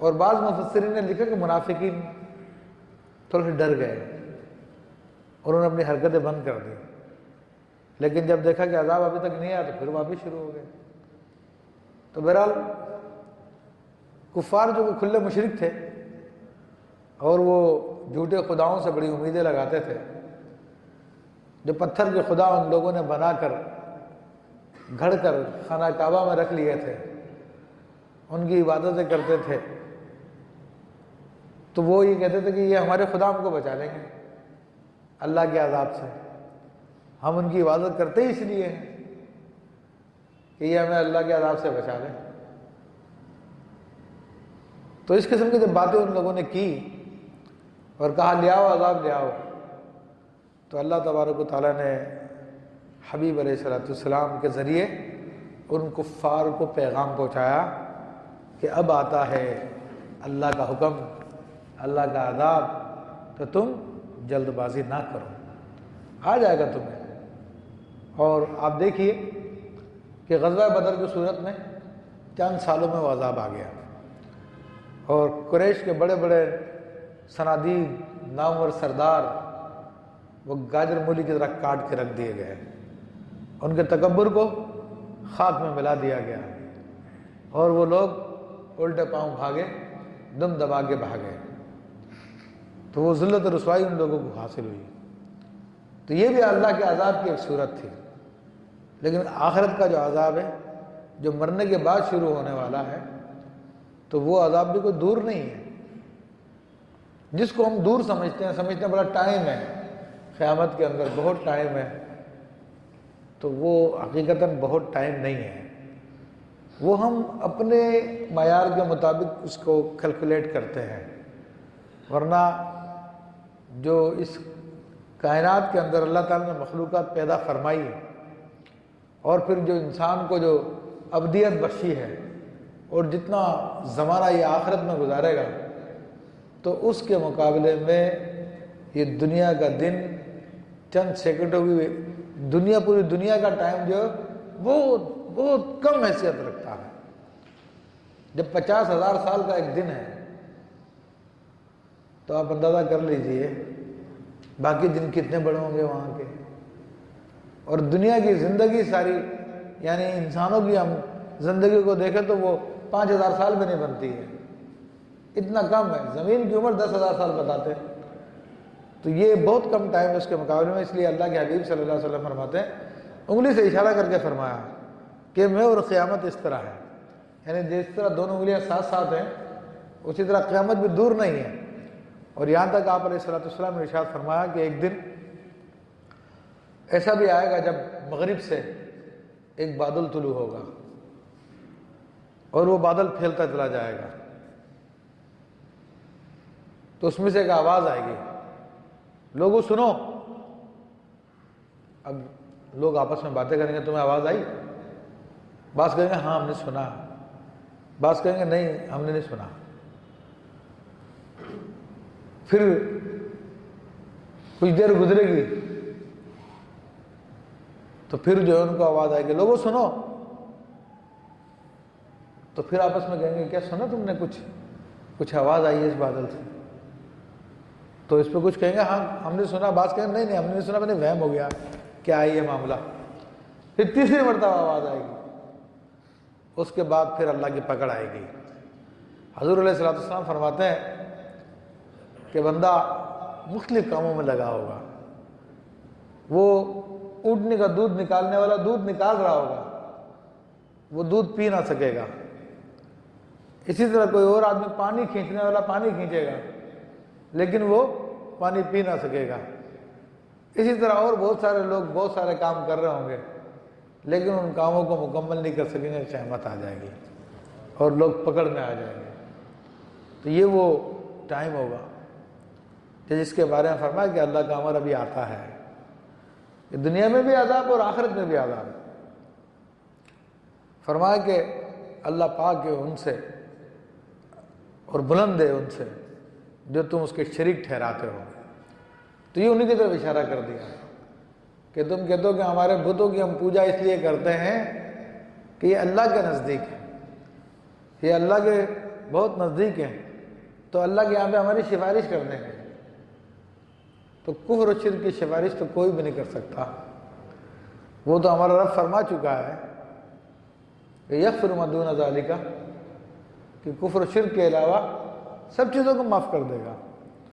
اور بعض مفسرین نے لکھا کہ منافقین تھوڑے سے ڈر گئے اور انہوں نے اپنی حرکتیں بند کر دی، لیکن جب دیکھا کہ عذاب ابھی تک نہیں آیا تو پھر واپس شروع ہو گئے۔ تو بہرحال کفار جو کہ کھلے مشرک تھے اور وہ جھوٹے خداؤں سے بڑی امیدیں لگاتے تھے، جو پتھر کے خدا ان لوگوں نے بنا کر گھڑ کر خانہ کعبہ میں رکھ لیے تھے، ان کی عبادتیں کرتے تھے، تو وہ یہ کہتے تھے کہ یہ ہمارے خدا ہم کو بچا لیں گے اللہ کے عذاب سے، ہم ان کی عبادت کرتے ہی اس لیے ہیں کہ یہ ہمیں اللہ کے عذاب سے بچا لیں۔ تو اس قسم کی جب باتیں ان لوگوں نے کی اور کہا لے آؤ عذاب لے آؤ، تو اللہ تبارک و تعالیٰ نے حبیب علیہ السلام کے ذریعے ان کفار کو پیغام پہنچایا کہ اب آتا ہے اللہ کا حکم، اللہ کا عذاب، تو تم جلد بازی نہ کرو، آ جائے گا تمہیں۔ اور آپ دیکھیے کہ غزوہ بدر کی صورت میں چند سالوں میں وہ عذاب آ گیا، اور قریش کے بڑے بڑے صنادید، نامور سردار وہ گاجر مولی کی طرح کاٹ کے رکھ دیے گئے، ان کے تکبر کو خاک میں ملا دیا گیا، اور وہ لوگ الٹے پاؤں بھاگے، دم دبا کے بھاگے، تو وہ ذلت و رسوائی ان لوگوں کو حاصل ہوئی۔ تو یہ بھی اللہ کے عذاب کی ایک صورت تھی، لیکن آخرت کا جو عذاب ہے جو مرنے کے بعد شروع ہونے والا ہے، تو وہ عذاب بھی کوئی دور نہیں ہے۔ جس کو ہم دور سمجھتے ہیں بڑا ٹائم ہے قیامت کے اندر، بہت ٹائم ہے، تو وہ حقیقتاً بہت ٹائم نہیں ہے، وہ ہم اپنے معیار کے مطابق اس کو کیلکولیٹ کرتے ہیں، ورنہ جو اس کائنات کے اندر اللہ تعالیٰ نے مخلوقات پیدا فرمائی اور پھر جو انسان کو جو ابدیت بخشی ہے اور جتنا زمانہ یہ آخرت میں گزارے گا، تو اس کے مقابلے میں یہ دنیا کا دن چند سیکنڈوں کی دنیا، پوری دنیا کا ٹائم جو بہت بہت کم حیثیت رکھتا ہے۔ جب 50,000 سال کا ایک دن ہے تو آپ اندازہ کر لیجئے باقی دن کتنے بڑے ہوں گے وہاں کے، اور دنیا کی زندگی ساری، یعنی انسانوں کی ہم زندگی کو دیکھیں تو وہ 5,000 سال میں نہیں بنتی ہے، اتنا کم ہے۔ زمین کی عمر 10,000 سال بتاتے ہیں، تو یہ بہت کم ٹائم ہے اس کے مقابلے میں۔ اس لیے اللہ کے حبیب صلی اللہ علیہ وسلم فرماتے ہیں، انگلی سے اشارہ کر کے فرمایا کہ میں اور قیامت اس طرح ہے، یعنی جس طرح دونوں انگلیاں ساتھ ساتھ ہیں اسی طرح قیامت بھی دور نہیں ہے۔ اور یہاں تک آپ علیہ السلام نے ارشاد فرمایا کہ ایک دن ایسا بھی آئے گا جب مغرب سے ایک بادل طلوع ہوگا اور وہ بادل پھیلتا چلا جائے گا، تو اس میں سے ایک آواز آئے گی، لوگوں سنو۔ اب لوگ آپس میں باتیں کریں گے، تمہیں آواز آئی؟ بعض کہیں گے ہاں ہم نے سنا، بعض کہیں گے نہیں ہم نے نہیں سنا۔ پھر کچھ دیر گزرے گی تو پھر جو ہے ان کو آواز آئے گی، لوگوں سنو۔ تو پھر آپس میں کہیں گے کیا سنا تم نے؟ کچھ آواز آئی ہے اس بادل سے؟ تو اس پہ کچھ کہیں گے ہاں ہم نے سنا، بعض کہیں گے نہیں ہم نے نہیں سنا، میں نے وہم ہو گیا، کیا ہے یہ معاملہ؟ پھر تیسری مرتبہ آواز آئے گی، اس کے بعد پھر اللہ کی پکڑ آئے گی۔ حضور علیہ السلام فرماتے ہیں کہ بندہ مختلف کاموں میں لگا ہوگا، وہ اونٹنی کا دودھ نکالنے والا دودھ نکال رہا ہوگا، وہ دودھ پی نہ سکے گا۔ اسی طرح کوئی اور آدمی پانی کھینچنے والا پانی کھینچے گا لیکن وہ پانی پی نہ سکے گا۔ اسی طرح اور بہت سارے لوگ بہت سارے کام کر رہے ہوں گے لیکن ان کاموں کو مکمل نہیں کر سکیں گے، قیامت آ جائے گی اور لوگ پکڑ میں آ جائیں گے۔ تو یہ وہ ٹائم ہوگا کہ جس کے بارے میں فرمایا کہ اللہ کا امر ابھی آتا ہے، کہ دنیا میں بھی عذاب اور آخرت میں بھی عذاب۔ فرمایا کہ اللہ پاک ہے ان سے اور بلند ہے ان سے جو تم اس کے شریک ٹھہراتے ہو۔ تو یہ انہی کی طرف اشارہ کر دیا کہ تم کہتے ہو کہ ہمارے بتوں کی ہم پوجا اس لیے کرتے ہیں کہ یہ اللہ کے نزدیک ہے، یہ اللہ کے بہت نزدیک ہیں تو اللہ کے یہاں پہ ہماری سفارش کر دیں گے. تو کفر و شرک کی سفارش تو کوئی بھی نہیں کر سکتا. وہ تو ہمارا رب فرما چکا ہے کہ یغفر ما دون ذالک، کہ کفر و شرک کے علاوہ سب چیزوں کو معاف کر دے گا.